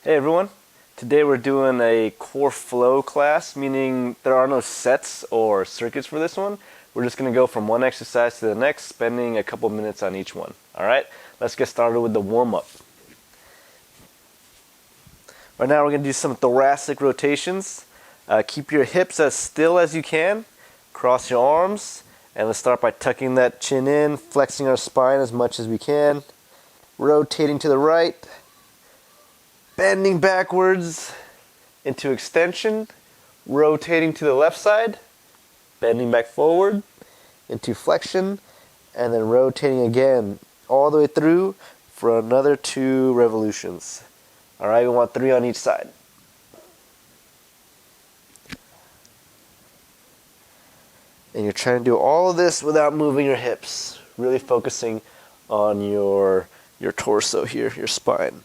Hey everyone, today we're doing a core flow class, meaning there are no sets or circuits for this one. We're just going to go from one exercise to the next, spending a couple minutes on each one. Alright, let's get started with the warm-up. Right now we're going to do some thoracic rotations. Keep your hips as still as you can, cross your arms, and let's start by tucking that chin in, flexing our spine as much as we can, rotating to the right, bending backwards into extension, rotating to the left side, bending back forward into flexion, and then rotating again all the way through for another 2 revolutions. Alright, we want 3 on each side. And you're trying to do all of this without moving your hips, really focusing on your torso here, your spine.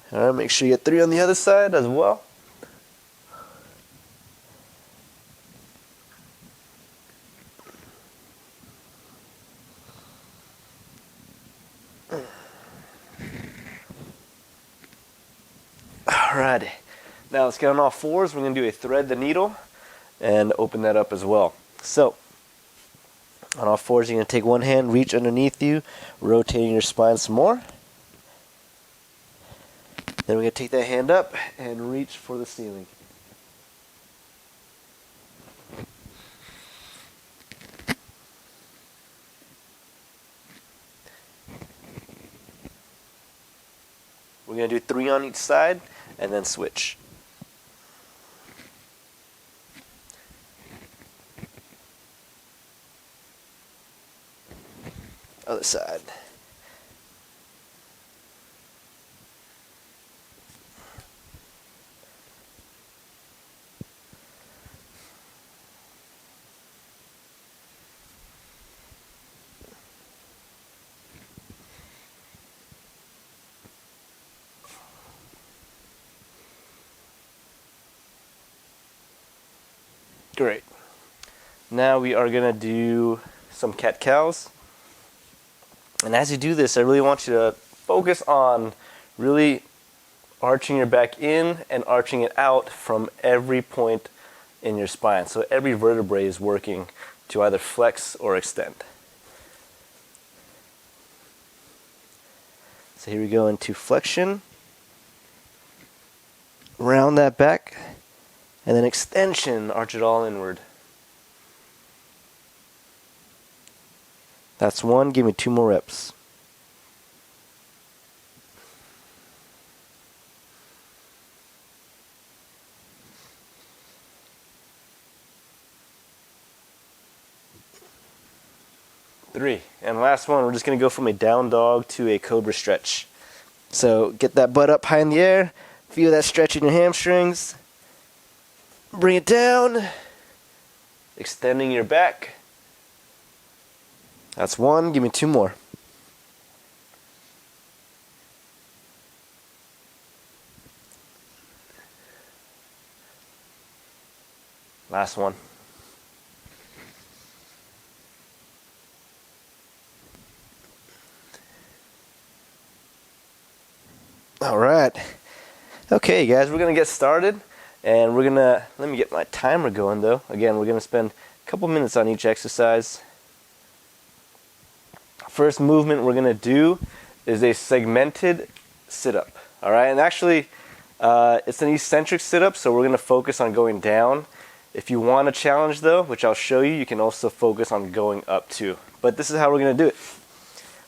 Alright, make sure you get 3 on the other side as well. Alrighty, now let's get on all fours. We're going to do a thread the needle and open that up as well. So, on all fours, you're going to take one hand, reach underneath you, rotating your spine some more. Then we're going to take that hand up and reach for the ceiling. We're going to do 3 on each side and then switch. Other side. Great. Now we are going to do some cat-cows. And as you do this, I really want you to focus on really arching your back in and arching it out from every point in your spine. So every vertebrae is working to either flex or extend. So here we go into flexion. Round that back. And then extension, arch it all inward. That's 1, give me 2 more reps. Three. And last one, we're just going to go from a down dog to a cobra stretch. So get that butt up high in the air, feel that stretch in your hamstrings. Bring it down, extending your back. That's 1, give me 2 more. Last one. All right. Okay, guys, we're going to get started. And we're going to, let me get my timer going though. Again, we're going to spend a couple minutes on each exercise. First movement we're going to do is a segmented sit-up. Alright, and actually it's an eccentric sit-up, so we're going to focus on going down. If you want a challenge though, which I'll show you, you can also focus on going up too. But this is how we're going to do it.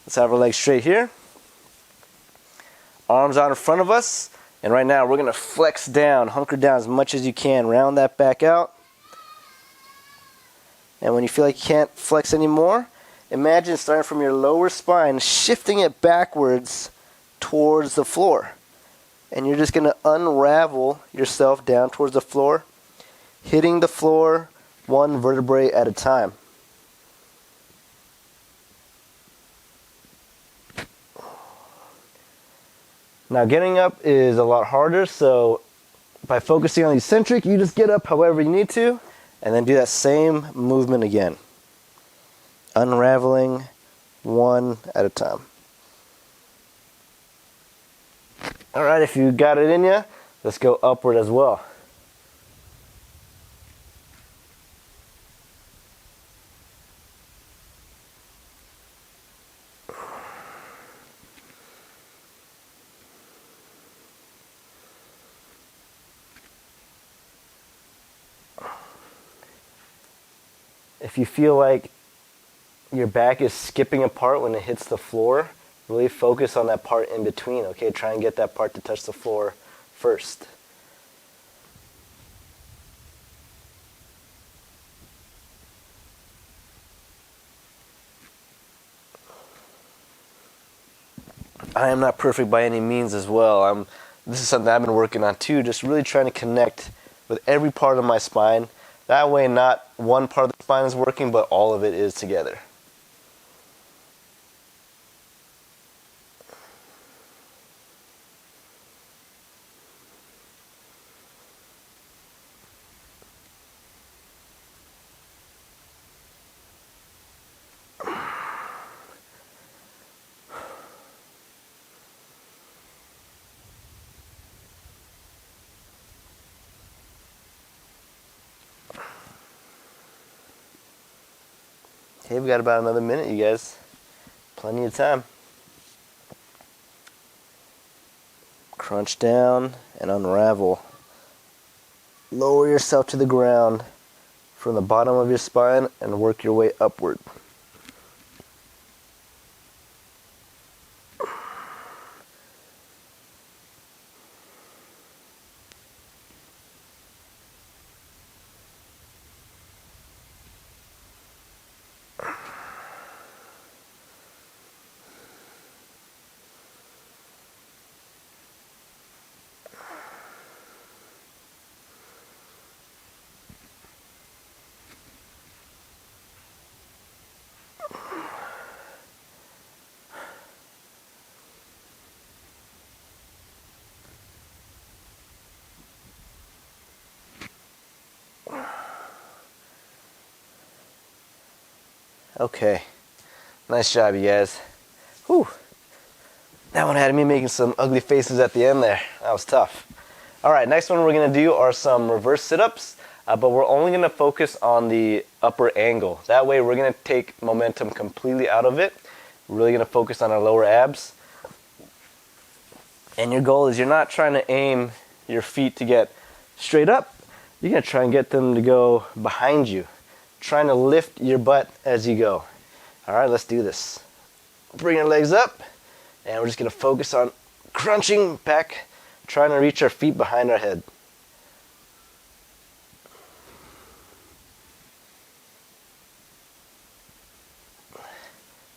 Let's have our legs straight here. Arms out in front of us. And right now we're going to flex down, hunker down as much as you can, round that back out. And when you feel like you can't flex anymore, imagine starting from your lower spine, shifting it backwards towards the floor. And you're just going to unravel yourself down towards the floor, hitting the floor 1 vertebrae at a time. Now getting up is a lot harder, so by focusing on the eccentric, you just get up however you need to, and then do that same movement again. Unraveling one at a time. All right, if you got it in you, let's go upward as well. If you feel like your back is skipping a part when it hits the floor, really focus on that part in between, okay? Try and get that part to touch the floor first. I am not perfect by any means as well. This is something I've been working on too, just really trying to connect with every part of my spine. That way not one part of the spine is working, but all of it is together. Okay, we've got about another minute, you guys. Plenty of time. Crunch down and unravel. Lower yourself to the ground from the bottom of your spine and work your way upward. Okay, nice job, you guys. Whew. That one had me making some ugly faces at the end there. That was tough. All right, next one we're gonna do are some reverse sit-ups, but we're only gonna focus on the upper angle. That way we're gonna take momentum completely out of it. We're really gonna focus on our lower abs. And your goal is you're not trying to aim your feet to get straight up. You're gonna try and get them to go behind you. Trying to lift your butt as you go. All right, let's do this. Bring our legs up, and we're just gonna focus on crunching back, trying to reach our feet behind our head.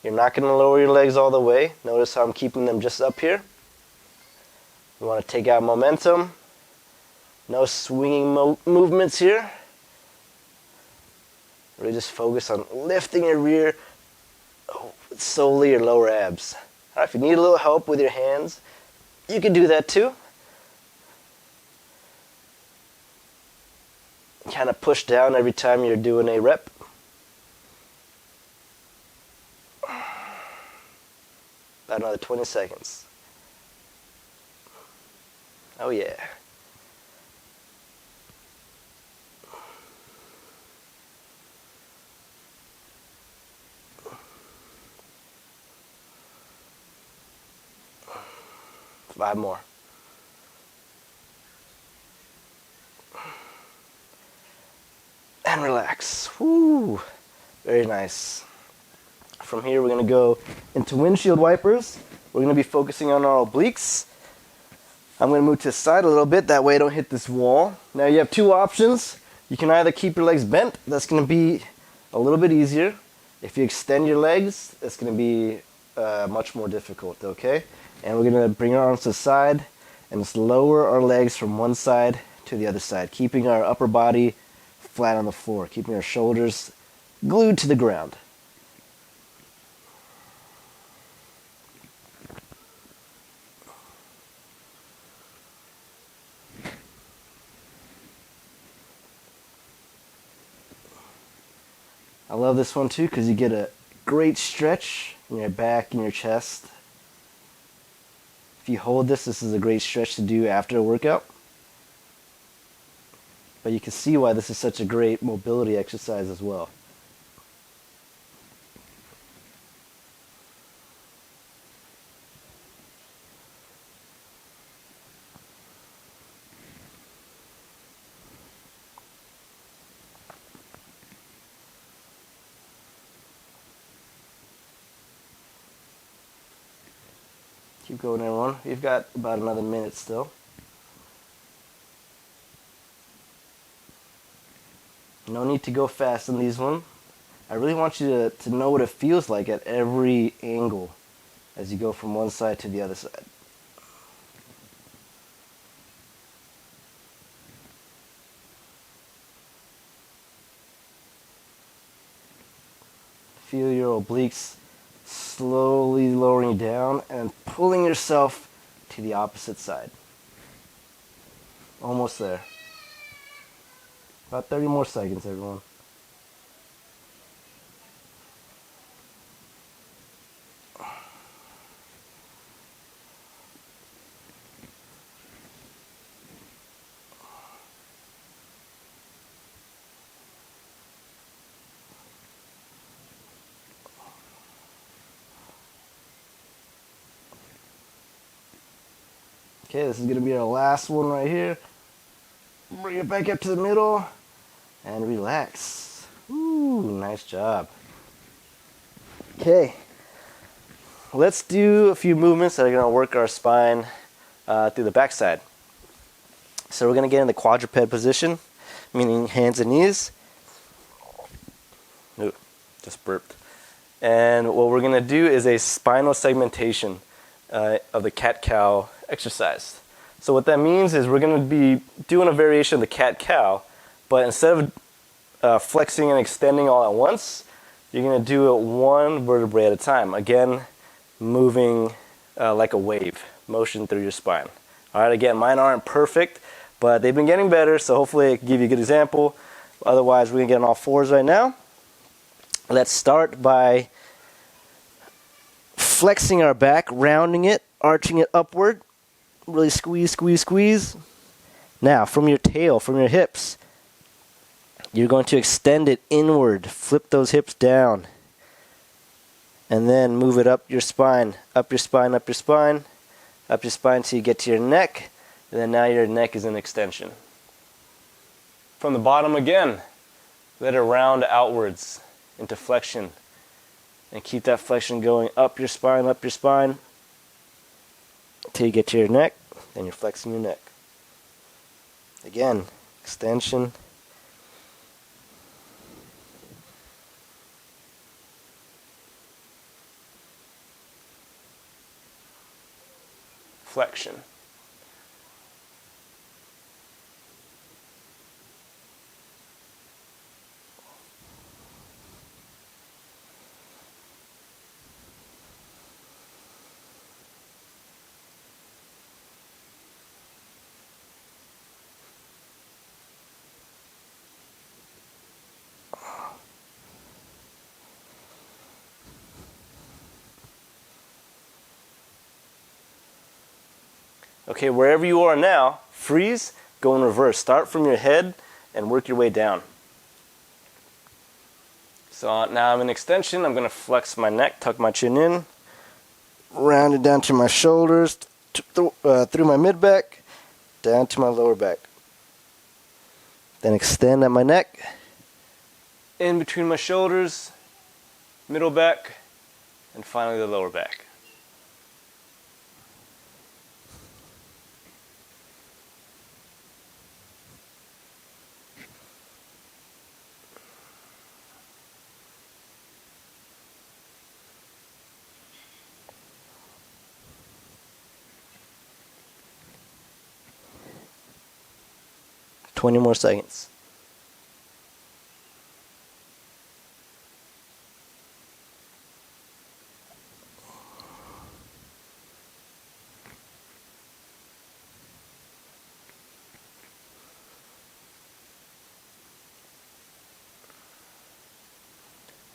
You're not gonna lower your legs all the way. Notice how I'm keeping them just up here. We wanna take out momentum. No swinging movements here. Really just focus on lifting your rear, solely your lower abs. All right, if you need a little help with your hands, you can do that too. Kind of push down every time you're doing a rep. About another 20 seconds. Oh yeah. Five more. And relax. Woo. Very nice. From here, we're going to go into windshield wipers. We're going to be focusing on our obliques. I'm going to move to the side a little bit. That way I don't hit this wall. Now you have two options. You can either keep your legs bent. That's going to be a little bit easier. If you extend your legs, it's going to be much more difficult, okay? And we're going to bring our arms to the side and just lower our legs from one side to the other side, keeping our upper body flat on the floor, keeping our shoulders glued to the ground. I love this one too because you get a great stretch in your back and your chest. If you hold this, this is a great stretch to do after a workout. But you can see why this is such a great mobility exercise as well. Keep going, everyone. We've got about another minute still. No need to go fast on these ones. I really want you to know what it feels like at every angle as you go from one side to the other side. Feel your obliques slowly lowering down and pulling yourself to the opposite side. Almost there. About 30 more seconds, everyone. Okay, this is going to be our last one right here. Bring it back up to the middle and relax. Ooh, nice job. Okay, let's do a few movements that are going to work our spine through the backside. So we're going to get in the quadruped position, meaning hands and knees. Ooh, just burped. And what we're going to do is a spinal segmentation of the cat-cow exercise. So what that means is we're going to be doing a variation of the cat-cow, but instead of flexing and extending all at once, you're going to do it one vertebrae at a time. Again, moving like a wave, motion through your spine. All right, again, mine aren't perfect, but they've been getting better, so hopefully I can give you a good example. Otherwise, we're going to get on all fours right now. Let's start by flexing our back, rounding it, arching it upward. Really squeeze, squeeze, squeeze. Now, from your tail, from your hips, you're going to extend it inward. Flip those hips down. And then move it up your spine, up your spine, up your spine, up your spine till you get to your neck. And then now your neck is in extension. From the bottom again, let it round outwards into flexion. And keep that flexion going up your spine, until you get to your neck, then you're flexing your neck. Again, extension. Flexion. Okay, wherever you are now, freeze, go in reverse. Start from your head and work your way down. So now I'm in extension. I'm going to flex my neck, tuck my chin in, round it down to my shoulders, through my mid-back, down to my lower back. Then extend at my neck, in between my shoulders, middle back, and finally the lower back. Twenty more seconds.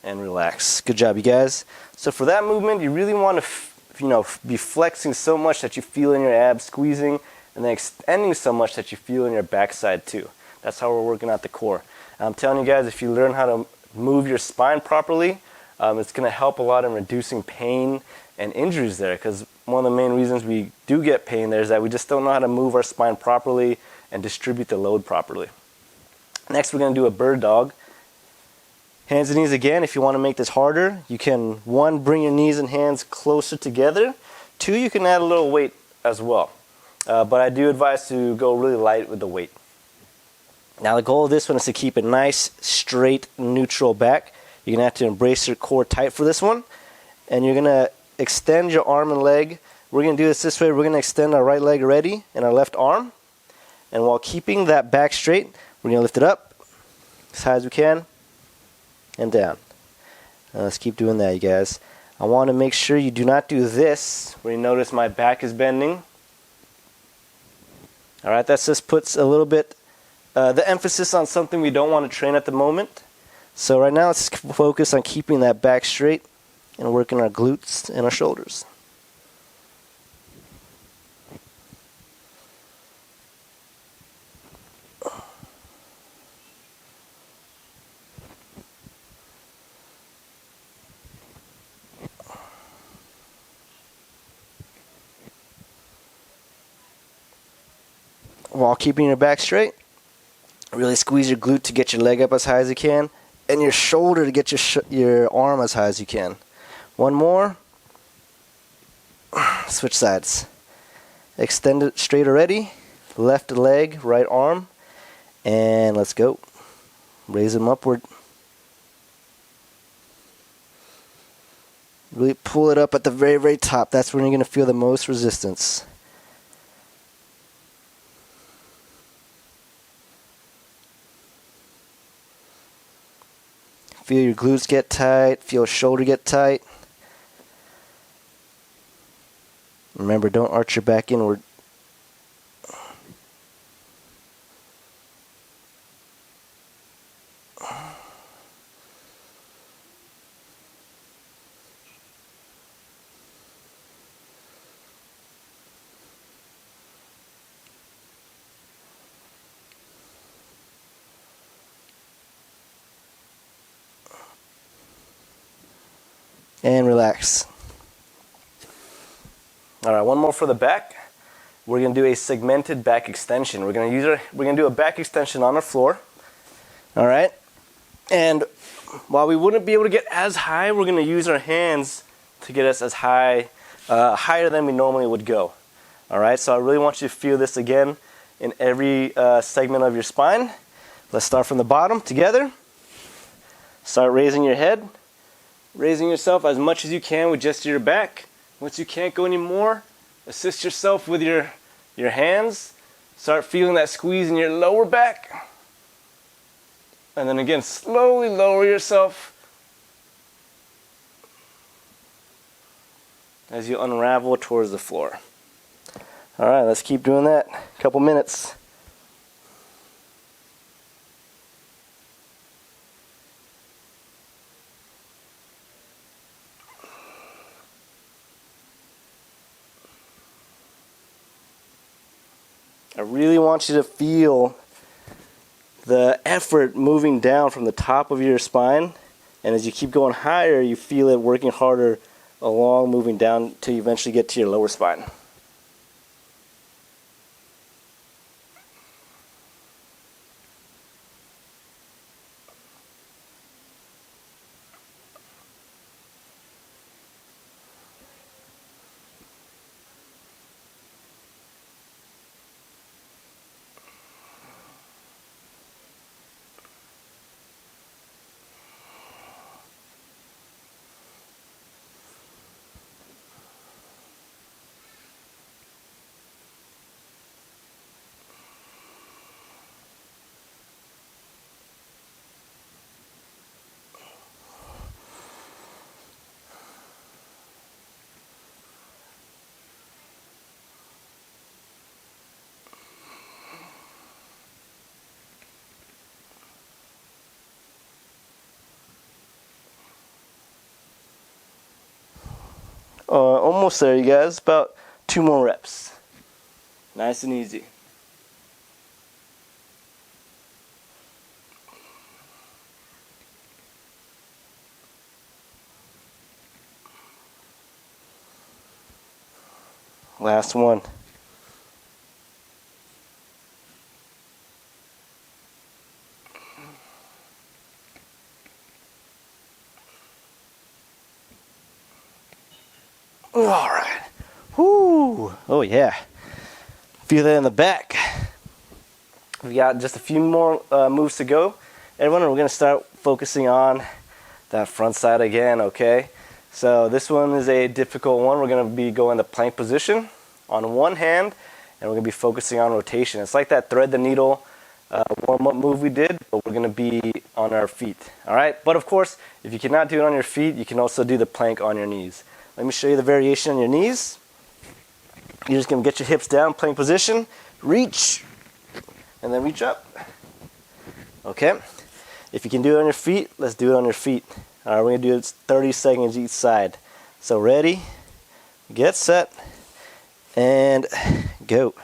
and relax. Good job, you guys. So for that movement, you really want to be flexing so much that you feel in your abs, squeezing, and then extending so much that you feel in your backside too. That's how we're working out the core. And I'm telling you guys, if you learn how to move your spine properly, it's going to help a lot in reducing pain and injuries there, because one of the main reasons we do get pain there is that we just don't know how to move our spine properly and distribute the load properly. Next, we're going to do a bird dog. Hands and knees again. If you want to make this harder, you can, 1, bring your knees and hands closer together. 2, you can add a little weight as well. But I do advise to go really light with the weight. Now the goal of this one is to keep a nice, straight, neutral back. You're going to have to embrace your core tight for this one. And you're going to extend your arm and leg. We're going to do this way. We're going to extend our right leg already and our left arm. And while keeping that back straight, we're going to lift it up as high as we can and down. Now let's keep doing that, you guys. I want to make sure you do not do this where you notice my back is bending. Alright, that just puts a little bit the emphasis on something we don't want to train at the moment. So right now let's focus on keeping that back straight and working our glutes and our shoulders. While keeping your back straight, really squeeze your glute to get your leg up as high as you can, and your shoulder to get your arm as high as you can. One more. Switch sides. Extend it straight already. Left leg, right arm, and let's go. Raise them upward. Really pull it up at the very, very top. That's when you're going to feel the most resistance. Feel your glutes get tight, feel shoulder get tight. Remember, don't arch your back inward. And relax. Alright, one more for the back. We're going to do a segmented back extension. We're going to do a back extension on the floor. Alright? And while we wouldn't be able to get as high, we're going to use our hands to get us as high, higher than we normally would go. Alright, so I really want you to feel this again in every segment of your spine. Let's start from the bottom together. Start raising your head. Raising yourself as much as you can with just your back. Once you can't go anymore, assist yourself with your hands. Start feeling that squeeze in your lower back. And then again, slowly lower yourself as you unravel towards the floor. Alright, let's keep doing that. A couple minutes. I really want you to feel the effort moving down from the top of your spine, and as you keep going higher, you feel it working harder along, moving down till you eventually get to your lower spine. Almost there, you guys. About 2 more reps. Nice and easy. Last one. All right. Whoo. Oh yeah. Feel that in the back. We got just a few more moves to go. Everyone, we're going to start focusing on that front side again, okay? So this one is a difficult one. We're going to be going the plank position on one hand, and we're going to be focusing on rotation. It's like that thread the needle warm-up move we did, but we're going to be on our feet, all right? But of course, if you cannot do it on your feet, you can also do the plank on your knees. Let me show you the variation on your knees. You're just going to get your hips down, plank position, reach, and then reach up. Okay? If you can do it on your feet, let's do it on your feet. All right, we're going to do it 30 seconds each side. So ready, get set, and go.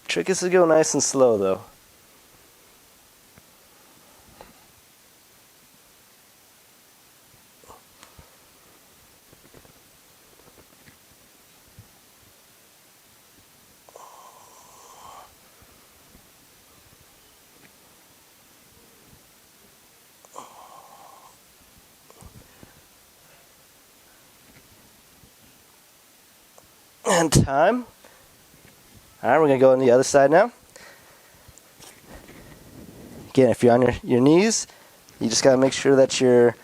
Trick is to go nice and slow though. And time. All right, we're going to go on the other side now. Again, if you're on your knees, you just got to make sure that your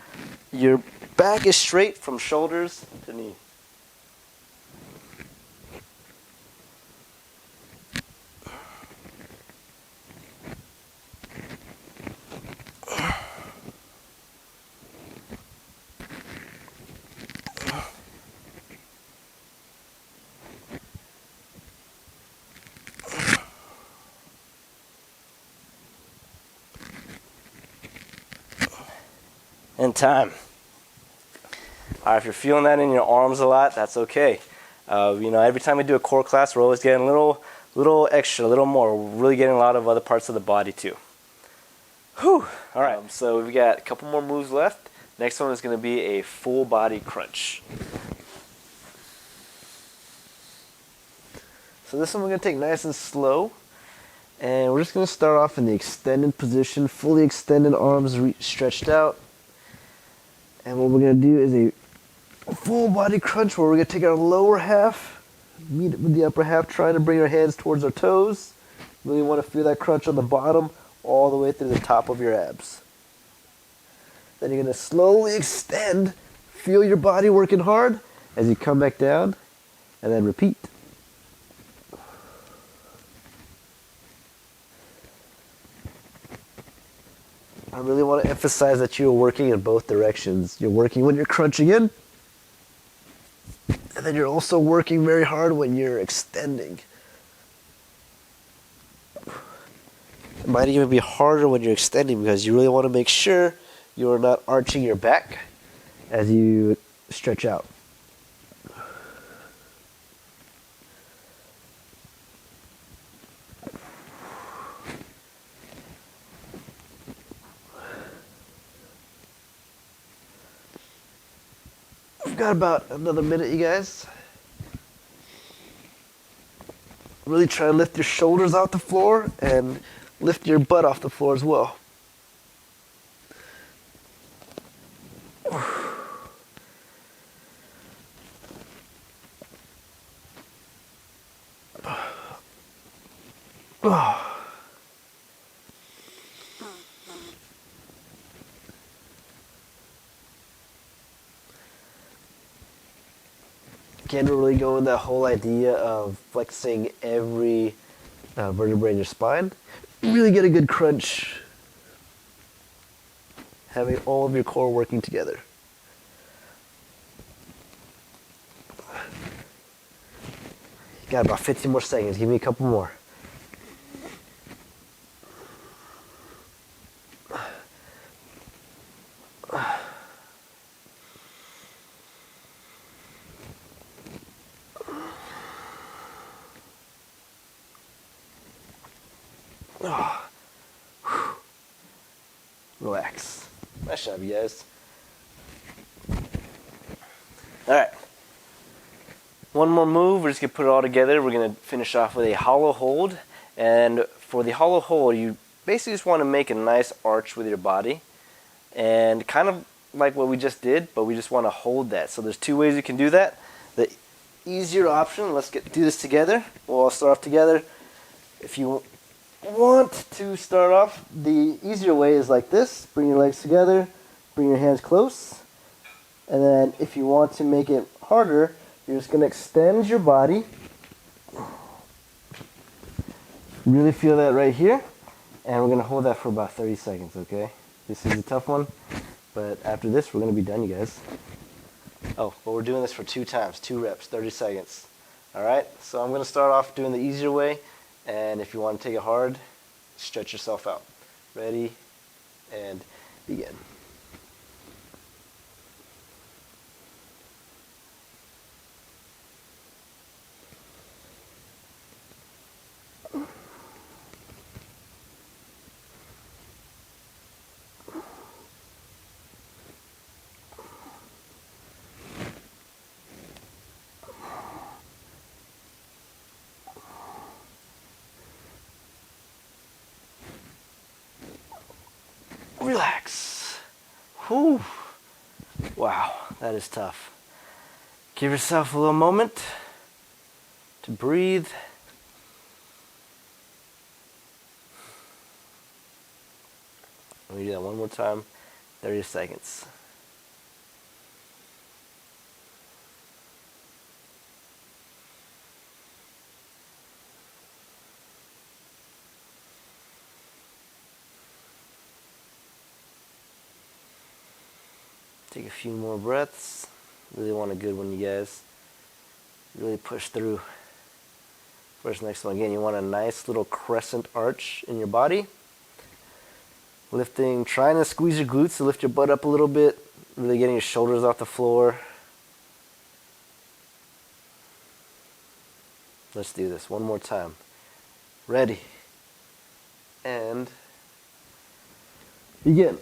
back is straight from shoulders to knee. And time. All right, if you're feeling that in your arms a lot, that's okay. Every time we do a core class, we're always getting a little extra, a little more. We're really getting a lot of other parts of the body too. Whew. All right, so we've got a couple more moves left. Next one is going to be a full body crunch. So this one we're going to take nice and slow. And we're just going to start off in the extended position, fully extended arms stretched out. And what we're going to do is a full body crunch where we're going to take our lower half, meet it with the upper half, trying to bring our hands towards our toes. Really want to feel that crunch on the bottom all the way through the top of your abs. Then you're going to slowly extend, feel your body working hard as you come back down, and then repeat. I really want to emphasize that you're working in both directions. You're working when you're crunching in, and then you're also working very hard when you're extending. It might even be harder when you're extending because you really want to make sure you're not arching your back as you stretch out. We've got about another minute, you guys. Really try to lift your shoulders off the floor and lift your butt off the floor as well. Again, we're really going that whole idea of flexing every vertebrae in your spine. Really get a good crunch, having all of your core working together. You got about 15 more seconds. Give me a couple more. Oh. Relax. Nice job, you guys. Alright. One more move. We're just going to put it all together. We're going to finish off with a hollow hold. And for the hollow hold, you basically just want to make a nice arch with your body. And kind of like what we just did, but we just want to hold that. So there's two ways you can do that. The easier option, let's do this together. We'll all start off together. If you want to start off, the easier way is like this. Bring your legs together, bring your hands close. And then if you want to make it harder, you're just going to extend your body. Really feel that right here. And we're going to hold that for about 30 seconds, okay? This is a tough one, but after this, we're going to be done, you guys. Oh, but we're doing this for 2 times, 2 reps, 30 seconds. All right, so I'm going to start off doing the easier way, and if you want to take it hard, stretch yourself out. Ready, and begin. Relax. Whew. Wow, that is tough. Give yourself a little moment to breathe. Let me do that one more time. 30 seconds. Take a few more breaths. Really want a good one, you guys. Really push through. First, next one again, you want a nice little crescent arch in your body. Lifting, trying to squeeze your glutes to lift your butt up a little bit. Really getting your shoulders off the floor. Let's do this one more time. Ready. And begin.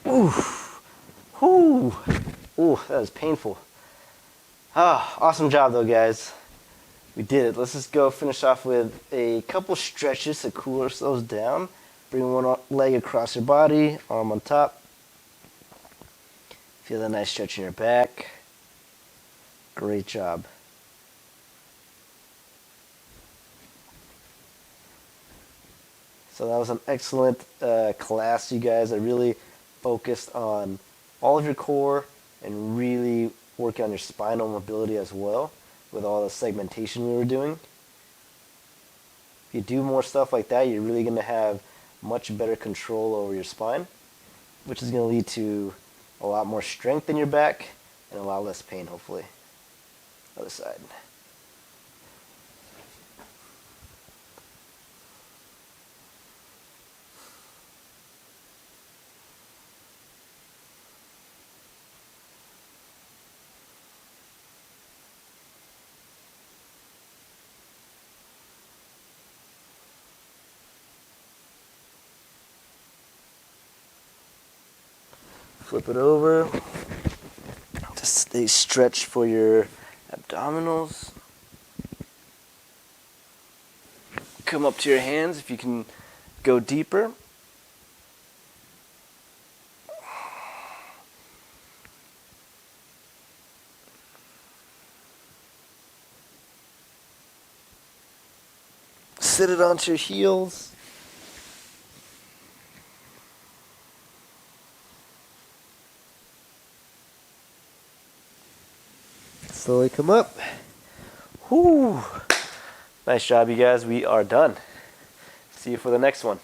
Ooh, ooh, ooh, that was painful. Ah, awesome job though, guys. We did it. Let's just go finish off with a couple stretches to cool ourselves down. Bring one leg across your body, arm on top. Feel that nice stretch in your back. Great job. So that was an excellent class, you guys. I really focused on all of your core and really working on your spinal mobility as well with all the segmentation we were doing. If you do more stuff like that, you're really going to have much better control over your spine, which is going to lead to a lot more strength in your back and a lot less pain, hopefully. Other side. Flip it over. Just stay stretched for your abdominals. Come up to your hands if you can go deeper. Sit it onto your heels. Slowly come up. Whoo! Nice job, you guys. We are done. See you for the next one.